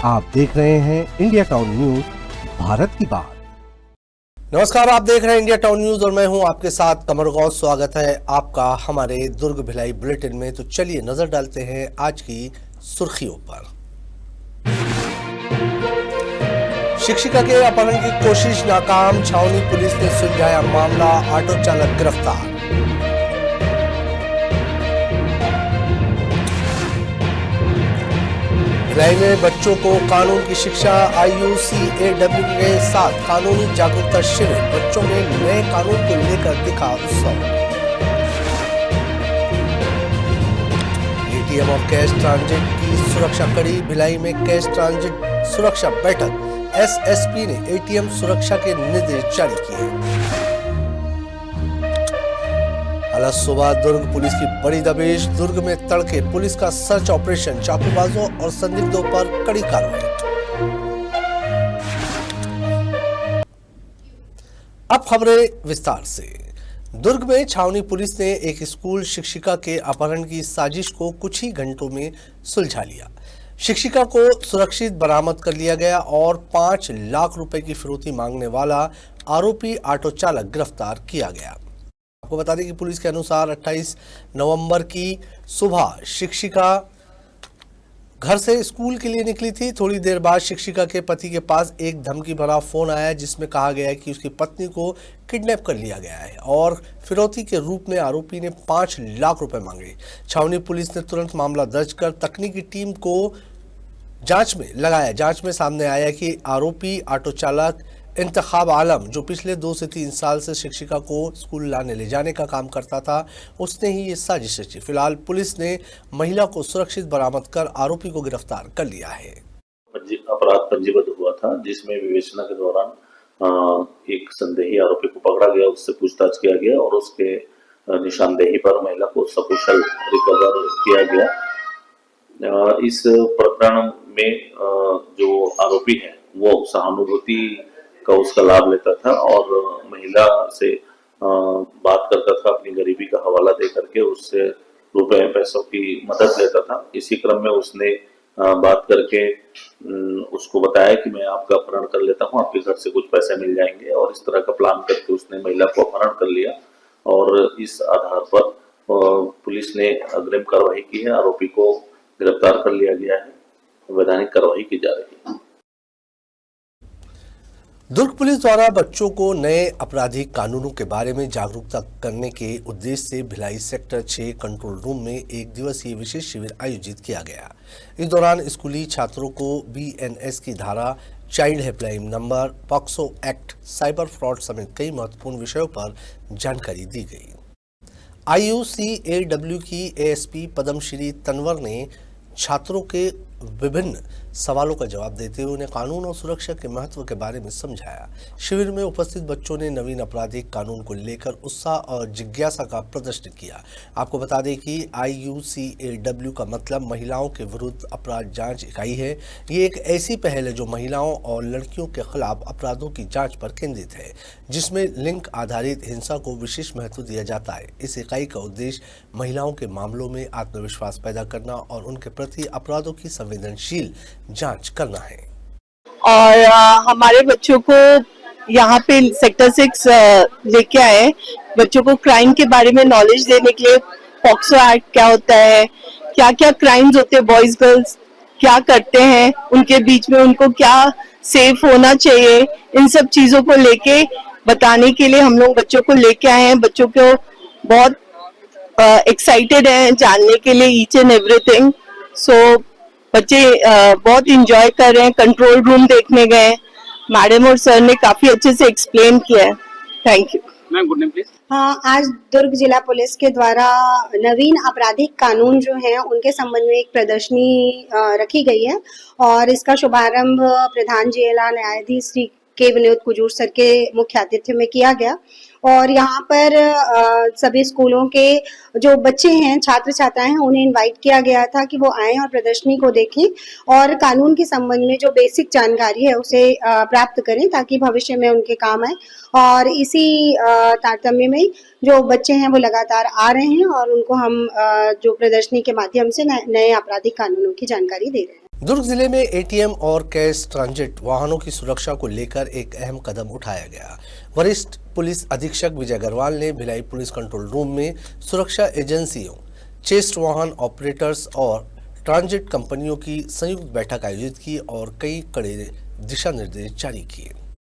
आप देख रहे हैं इंडिया टाउन न्यूज, भारत की बात। नमस्कार, आप देख रहे हैं इंडिया टाउन न्यूज और मैं हूं आपके साथ कमर गौस। स्वागत है आपका हमारे दुर्ग भिलाई बुलेटिन में। तो चलिए नजर डालते हैं आज की सुर्खियों पर। शिक्षिका के अपहरण की कोशिश नाकाम, छावनी पुलिस ने सुलझाया मामला, ऑटो चालक गिरफ्तार। भिलाई में बच्चों को कानून की शिक्षा, IUCAW के साथ कानूनी जागरूकता शिविर, बच्चों में नए कानून को लेकर दिखा उत्सव। ATM और कैश ट्रांजिट की सुरक्षा कड़ी, भिलाई में कैश ट्रांजिट सुरक्षा बैठक, SSP ने ATM सुरक्षा के निर्देश जारी किए। अलग सुबह दुर्ग पुलिस की बड़ी दबिश, दुर्ग में तड़के पुलिस का सर्च ऑपरेशन, चाकूबाजों और संदिग्धों पर कड़ी कार्रवाई। अब खबरें विस्तार से। दुर्ग में छावनी पुलिस ने एक स्कूल शिक्षिका के अपहरण की साजिश को कुछ ही घंटों में सुलझा लिया। शिक्षिका को सुरक्षित बरामद कर लिया गया और 5 लाख रुपए की फिरौती मांगने वाला आरोपी ऑटो चालक गिरफ्तार किया गया। आपको बता दें कि पुलिस के अनुसार 28 नवंबर की सुबह शिक्षिका घर से स्कूल के लिए निकली थी। थोड़ी देर बाद शिक्षिका के पति के पास एक धमकी भरा फोन आया, जिसमें कहा गया है कि उसकी पत्नी को किडनैप कर लिया गया है और फिरौती के रूप में आरोपी ने 5 लाख रुपए मांगे। छावनी पुलिस ने तुरंत मामला दर्ज कर तकनीकी टीम को जांच में लगाया। जांच में सामने आया कि आरोपी ऑटो चालक इंतखाब आलम, जो पिछले 2 से 3 साल से शिक्षिका को स्कूल लाने ले जाने का काम करता था, उसने ही ये साजिश रची। फिलहाल पुलिस ने महिला को सुरक्षित बरामद कर आरोपी को गिरफ्तार कर लिया है। अपराध पंजीबद्ध हुआ था, जिसमें विवेचना के दौरान एक संदेही आरोपी को पकड़ा गया, उससे पूछताछ किया गया और उसके निशानदेही पर महिला को सकुशल रिकवर किया गया। इस प्रकरण में जो आरोपी है वो सहानुभूति का उसका लाभ लेता था और महिला से बात करता था, अपनी गरीबी का हवाला दे करके उससे रुपए पैसों की मदद लेता था। इसी क्रम में उसने बात करके उसको बताया कि मैं आपका अपहरण कर लेता हूं, आपके घर से कुछ पैसे मिल जाएंगे, और इस तरह का प्लान करके उसने महिला को अपहरण कर लिया और इस आधार पर पुलिस ने अग्रिम कार्रवाई की है। आरोपी को गिरफ्तार कर लिया गया है, वैधानिक कार्रवाई की जा रही है। दुर्ग पुलिस द्वारा बच्चों को नए आपराधिक कानूनों के बारे में जागरूकता करने के उद्देश्य से भिलाई सेक्टर 6 कंट्रोल रूम में एक दिवसीय विशेष शिविर आयोजित किया गया। इस दौरान स्कूली छात्रों को BNS की धारा, child helpline number, POCSO act, cyber fraud समेत कई महत्वपूर्ण विषयों पर जानकारी दी गई। IUCAW की ASP पद्मश्री तनवर ने छात्रों के विभिन्न सवालों का जवाब देते हुए उन्हें कानून और सुरक्षा के महत्व के बारे में समझाया। शिविर में उपस्थित बच्चों ने नवीन आपराधिक कानून को लेकर उत्साह और जिज्ञासा का प्रदर्शन किया। आपको बता दें कि IUCAW का मतलब महिलाओं के विरुद्ध अपराध जांच इकाई है। ये एक ऐसी पहल है जो महिलाओं और लड़कियों के खिलाफ अपराधों की जांच पर केंद्रित है, जिसमें लिंग आधारित हिंसा को विशेष महत्व दिया जाता है। इस इकाई का उद्देश्य महिलाओं के मामलों में आत्मविश्वास पैदा करना और उनके प्रति अपराधों की संवेदनशील जांच करना है। और हमारे बच्चों को यहाँ पे सेक्टर 6 लेके आए, बच्चों को क्राइम के बारे में नॉलेज देने के लिए। पॉक्सो एक्ट क्या होता है, क्या क्या क्राइम्स होते हैं, बॉयज गर्ल्स क्या करते हैं, उनके बीच में उनको क्या सेफ होना चाहिए, इन सब चीजों को लेके बताने के लिए हम लोग बच्चों को लेके आए हैं। बच्चों को बहुत एक्साइटेड हैं जानने के लिए ईच एंड एवरीथिंग। सो बच्चे बहुत इंजॉय कर रहे हैं। कंट्रोल रूम देखने गए, मैडम और सर ने काफी अच्छे से एक्सप्लेन किया है। Thank you ma'am. Good name please. हाँ, आज दुर्ग जिला पुलिस के द्वारा नवीन आपराधिक कानून जो हैं उनके संबंध में एक प्रदर्शनी रखी गई है और इसका शुभारंभ प्रधान जेला न्यायाधीश श्री के विनोद कुजूर सर के मुख्य आतिथ्य में किया गया। और यहाँ पर सभी स्कूलों के जो बच्चे हैं, छात्र छात्राएं हैं, उन्हें इनवाइट किया गया था कि वो आएं और प्रदर्शनी को देखें और कानून के संबंध में जो बेसिक जानकारी है उसे प्राप्त करें ताकि भविष्य में उनके काम आए। और इसी तारतम्य में जो बच्चे हैं वो लगातार आ रहे हैं और उनको हम जो प्रदर्शनी के माध्यम से नए आपराधिक कानूनों की जानकारी दे रहे हैं। दुर्ग जिले में एटीएम और कैश ट्रांजिट वाहनों की सुरक्षा को लेकर एक अहम कदम उठाया गया। वरिष्ठ पुलिस अधीक्षक विजय अग्रवाल ने भिलाई पुलिस कंट्रोल रूम में सुरक्षा एजेंसियों, चेस्ट वाहन ऑपरेटर्स और ट्रांजिट कंपनियों की संयुक्त बैठक आयोजित की और कई कड़े दिशा निर्देश जारी किए।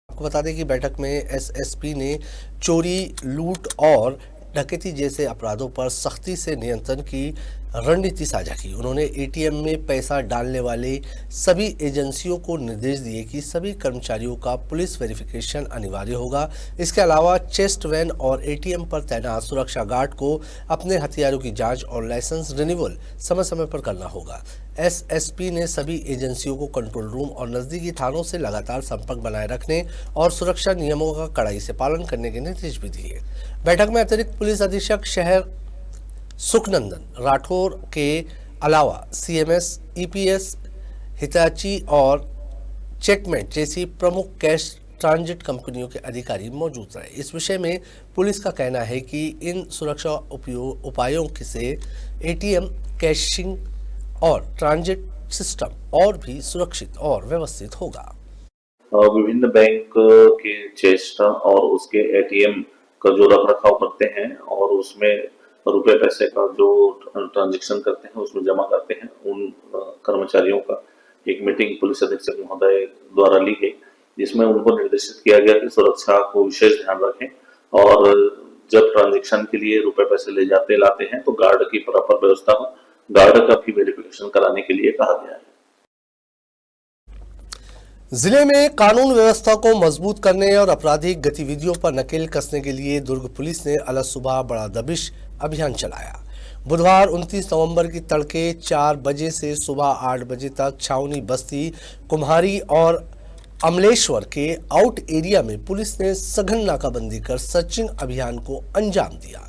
आपको बता दें कि बैठक में एसएसपी ने चोरी, लूट और डकैती जैसे अपराधों पर सख्ती से नियंत्रण की रणनीति साझा की। उन्होंने एटीएम में पैसा डालने वाले सभी एजेंसियों को निर्देश दिए कि सभी कर्मचारियों का पुलिस वेरिफिकेशन अनिवार्य होगा। इसके अलावा चेस्ट वैन और एटीएम पर तैनात सुरक्षा गार्ड को अपने हथियारों की जांच और लाइसेंस रिन्यूअल समय समय पर करना होगा। एसएसपी ने सभी एजेंसियों को कंट्रोल रूम और नजदीकी थानों से लगातार संपर्क बनाए रखने और सुरक्षा नियमों का कड़ाई से पालन करने के निर्देश भी दिए। बैठक में अतिरिक्त पुलिस अधीक्षक शहर सुखनंदन राठौर के अलावा सीएमएस, ईपीएस, हिताची और चेकमेट जैसी प्रमुख कैश ट्रांजिट कंपनियों के अधिकारी मौजूद रहे। इस विषय में पुलिस का कहना है कि इन सुरक्षा उपायों से एटीएम, कैशिंग और ट्रांजिट सिस्टम और भी सुरक्षित और व्यवस्थित होगा। विभिन्न बैंक के चेस्ट और उसके एटीएम का जो रख रखाव करते हैं और उसमें रुपए पैसे का जो ट्रांजैक्शन करते हैं उसमें जमा करते हैं, उन कर्मचारियों का एक मीटिंग पुलिस अधीक्षक महोदय द्वारा ली गई, जिसमें उनको निर्देशित किया गया कि सुरक्षा को विशेष ध्यान रखें और जब ट्रांजैक्शन के लिए रुपए पैसे ले जाते लाते हैं तो गार्ड की प्रॉपर व्यवस्था हो, गार्ड का भी वेरिफिकेशन कराने के लिए कहा गया है। जिले में कानून व्यवस्था को मजबूत करने और आपराधिक गतिविधियों पर नकेल कसने के लिए दुर्ग पुलिस ने अलग सुबह बड़ा दबिश अभियान चलाया। बुधवार 29 नवंबर की तड़के 4 बजे से सुबह 8 बजे तक छावनी, बस्ती, कुम्हारी और अमलेश्वर के आउट एरिया में पुलिस ने सघन नाकाबंदी कर सर्चिंग अभियान को अंजाम दिया।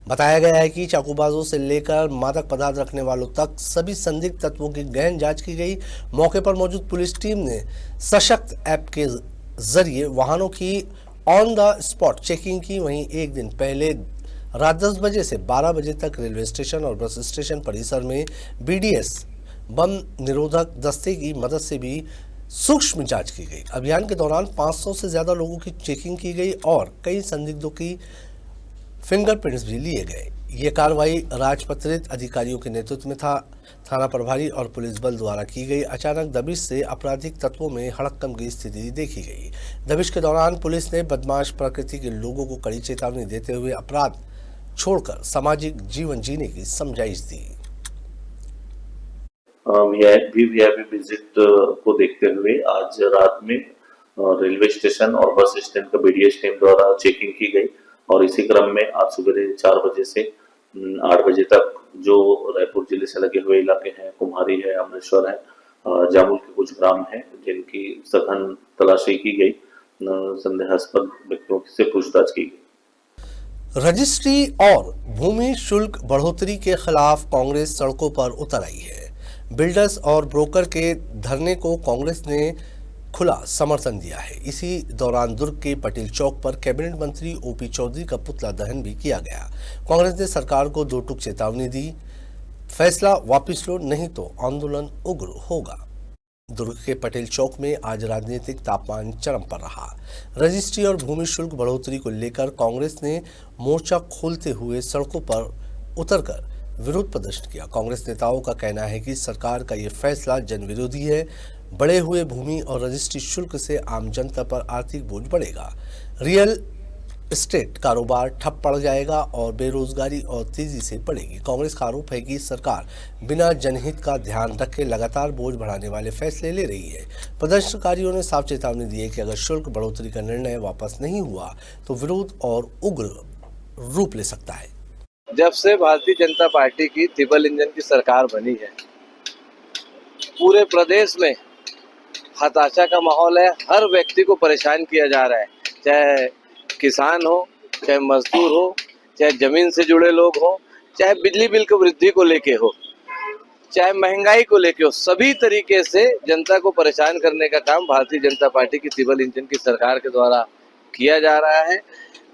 बताया गया है कि चाकूबाजों से लेकर मादक पदार्थ रखने वालों तक सभी संदिग्ध तत्वों की गहन जांच की गई। मौके पर मौजूद पुलिस टीम ने सशक्त ऐप के जरिए वाहनों की ऑन द स्पॉट चेकिंग की। वहीं एक दिन पहले रात 10 बजे से 12 बजे तक रेलवे स्टेशन और बस स्टेशन परिसर में बीडीएस बम निरोधक दस्ते की मदद से भी सूक्ष्म जांच की गई। अभियान के दौरान 500 से ज्यादा लोगों की चेकिंग की गई और कई संदिग्धों की फिंगरप्रिंट्स भी लिए गए। ये कार्रवाई राजपत्रित अधिकारियों के नेतृत्व में थाना प्रभारी और पुलिस बल द्वारा की गई। अचानक दबिश से आपराधिक तत्वों में हड़कंप की स्थिति देखी गई। दबिश के दौरान पुलिस ने बदमाश प्रकृति के लोगों को कड़ी चेतावनी देते हुए अपराध छोड़कर सामाजिक जीवन जीने की समझाइश दी। वीआईपी विजिट को देखते हुए आज रात में रेलवे स्टेशन और बस स्टैंड का बीडीएस टीम द्वारा चेकिंग की गई और इसी क्रम में आज सुबह 4 बजे से 8 बजे तक जो रायपुर जिले से लगे हुए इलाके हैं, कुम्हारी है, अमरेश्वर है, जामुल के कुछ ग्राम हैं, जिनकी सघन तलाशी की गई, संदेहास्पद व्यक्तियों से पूछताछ की गई। रजिस्ट्री और भूमि शुल्क बढ़ोतरी के खिलाफ कांग्रेस सड़कों पर उतर आई है। बिल्डर्स और ब्रोकर के धरने को कांग्रेस ने खुला समर्थन दिया है। इसी दौरान दुर्ग के पटेल चौक पर कैबिनेट मंत्री ओपी चौधरी का पुतला दहन भी किया गया। कांग्रेस ने सरकार को 2 टूक चेतावनी दी, फैसला वापस लो नहीं तो आंदोलन उग्र होगा। दुर्ग के पटेल चौक में आज राजनीतिक तापमान चरम पर रहा। रजिस्ट्री और भूमि शुल्क बढ़ोतरी को लेकर कांग्रेस ने मोर्चा खोलते हुए सड़कों पर उतरकर विरोध प्रदर्शन किया। कांग्रेस नेताओं का कहना है कि सरकार का ये फैसला जन विरोधी है। बढ़े हुए भूमि और रजिस्ट्री शुल्क से आम जनता पर आर्थिक बोझ बढ़ेगा, रियल एस्टेट कारोबार ठप पड़ जाएगा और बेरोजगारी और तेजी से बढ़ेगी। कांग्रेस का आरोप है कि सरकार बिना जनहित का ध्यान रखे लगातार बोझ बढ़ाने वाले फैसले ले रही है। प्रदर्शनकारियों ने साफ चेतावनी दी है कि अगर शुल्क बढ़ोतरी का निर्णय वापस नहीं हुआ तो विरोध और उग्र रूप ले सकता है। जब से भारतीय जनता पार्टी की ट्रिपल इंजन की सरकार बनी है, पूरे प्रदेश में हताशा का माहौल है। हर व्यक्ति को परेशान किया जा रहा है, चाहे किसान हो, चाहे मजदूर हो, चाहे जमीन से जुड़े लोग हो, चाहे बिजली बिल की वृद्धि को लेके हो, चाहे महंगाई को लेके हो। सभी तरीके से जनता को परेशान करने का काम भारतीय जनता पार्टी की ट्रिपल इंजन की सरकार के द्वारा किया जा रहा है।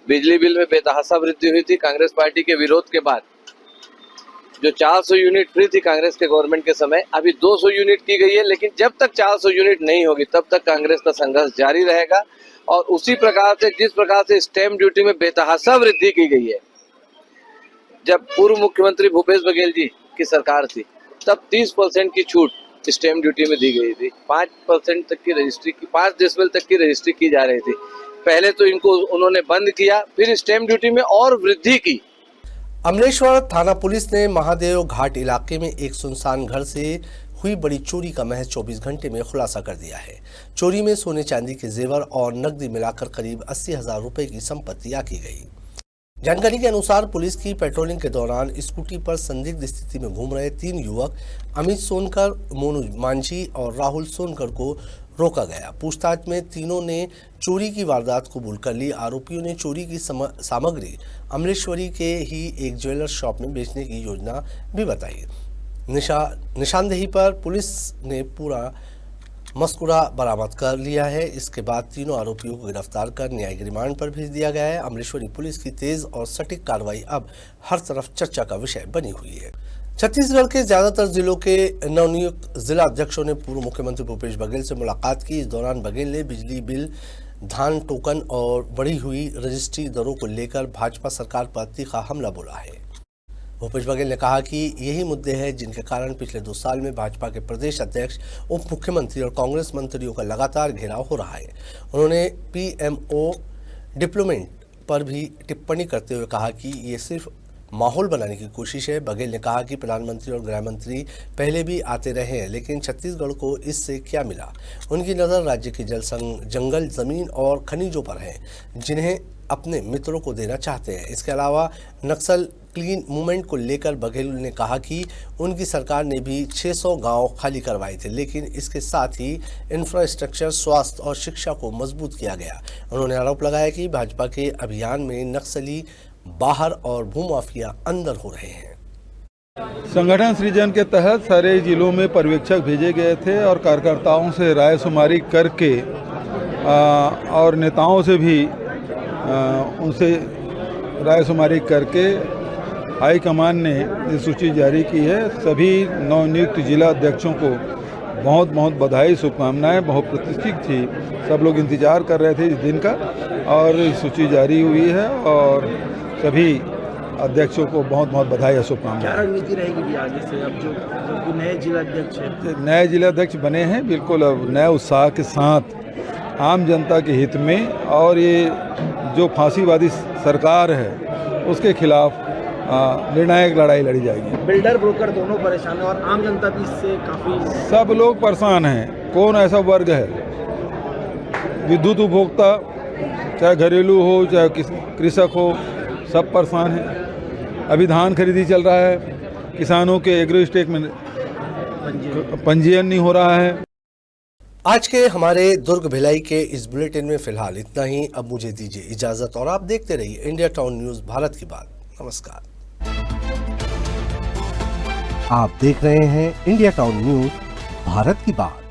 बिजली बिल में बेतहाशा वृद्धि हुई थी कांग्रेस पार्टी के विरोध के बाद। जो 400 यूनिट फ्री थी कांग्रेस के गवर्नमेंट के समय, अभी 200 यूनिट की गई है। लेकिन जब तक 400 यूनिट नहीं होगी तब तक कांग्रेस का संघर्ष जारी रहेगा। और उसी प्रकार से जिस प्रकार से स्टैंप ड्यूटी में बेतहाशा वृद्धि की गई है, जब पूर्व मुख्यमंत्री भूपेश बघेल जी की सरकार थी तब 30% की छूट स्टैंप ड्यूटी में दी गई थी। 5% तक की रजिस्ट्री की, 5 डेसिबल तक की रजिस्ट्री की जा रही थी। पहले तो इनको उन्होंने बंद किया, फिर स्टैंप ड्यूटी में और वृद्धि की। अमलेश्वर थाना पुलिस ने महादेव घाट इलाके में एक सुनसान घर से हुई बड़ी चोरी का महज 24 घंटे में खुलासा कर दिया है। चोरी में सोने चांदी के जेवर और नकदी मिलाकर करीब 80,000 रुपए की संपत्ति की गई। जानकारी के अनुसार पुलिस की पेट्रोलिंग के दौरान स्कूटी पर संदिग्ध स्थिति में घूम रहे 3 युवक अमित सोनकर, मोनू मांझी और राहुल सोनकर को रोका गया। पूछताछ में तीनों ने चोरी की वारदात कबूल कर ली। आरोपियों ने चोरी की सामग्री अमलेश्वरी के ही एक ज्वेलर शॉप में बेचने की योजना भी बताई। निशानदेही पर पुलिस ने पूरा मस्कुरा बरामद कर लिया है। इसके बाद तीनों आरोपियों को गिरफ्तार कर न्यायिक रिमांड पर भेज दिया गया है। अमलेश्वरी पुलिस की तेज और सटीक कार्रवाई अब हर तरफ चर्चा का विषय बनी हुई है। छत्तीसगढ़ के ज्यादातर जिलों के नवनियुक्त जिला अध्यक्षों ने पूर्व मुख्यमंत्री भूपेश बघेल से मुलाकात की। इस दौरान बघेल ने बिजली बिल, धान टोकन और बढ़ी हुई रजिस्ट्री दरों को लेकर भाजपा सरकार पर तीखा हमला बोला है। भूपेश बघेल ने कहा कि यही मुद्दे हैं जिनके कारण पिछले 2 साल में भाजपा के प्रदेश अध्यक्ष, उप मुख्यमंत्री और कांग्रेस मंत्रियों का लगातार घेराव हो रहा है। उन्होंने पीएमओ डिप्लोमेट पर भी टिप्पणी करते हुए कहा कि ये सिर्फ माहौल बनाने की कोशिश है। बघेल ने कहा कि प्रधानमंत्री और गृह मंत्री पहले भी आते रहे हैं, लेकिन छत्तीसगढ़ को इससे क्या मिला। उनकी नज़र राज्य की जंगल, जमीन और खनिजों पर है, जिन्हें अपने मित्रों को देना चाहते हैं। इसके अलावा नक्सल क्लीन मूवमेंट को लेकर बघेल ने कहा कि उनकी सरकार ने भी 600 गांव खाली करवाए थे, लेकिन इसके साथ ही इंफ्रास्ट्रक्चर, स्वास्थ्य और शिक्षा को मजबूत किया गया। उन्होंने आरोप लगाया कि भाजपा के अभियान में नक्सली बाहर और भूमाफिया अंदर हो रहे हैं। संगठन सृजन के तहत सारे जिलों में पर्यवेक्षक भेजे गए थे और कार्यकर्ताओं से रायशुमारी करके और नेताओं से भी उनसे रायशुमारी करके हाईकमान ने ये सूची जारी की है। सभी नवनियुक्त जिला अध्यक्षों को बहुत बहुत बधाई, शुभकामनाएं। बहुत प्रतिष्ठित थी, सब लोग इंतजार कर रहे थे इस दिन का, और सूची जारी हुई है और सभी अध्यक्षों को बहुत बहुत बधाई और शुभकामनाएं। क्या रणनीति रहेगी आगे से, अब जो नए जिला अध्यक्ष हैं? नए जिला अध्यक्ष बने हैं, बिल्कुल अब नए उत्साह के साथ आम जनता के हित में, और ये जो फांसीवादी सरकार है उसके खिलाफ निर्णायक लड़ाई लड़ी जाएगी। बिल्डर ब्रोकर दोनों परेशान हैं और आम जनता भी इससे काफ़ी, सब लोग परेशान हैं। कौन ऐसा वर्ग है, विद्युत उपभोक्ता चाहे घरेलू हो चाहे कृषक हो, सब परेशान हैं। अभी धान खरीदी चल रहा है, किसानों के एग्रो स्टेक में पंजीयन नहीं हो रहा है। आज के हमारे दुर्ग भिलाई के इस बुलेटिन में फिलहाल इतना ही। अब मुझे दीजिए इजाजत और आप देखते रहिए इंडिया टाउन न्यूज, भारत की बात। नमस्कार। आप देख रहे हैं इंडिया टाउन न्यूज, भारत की बात।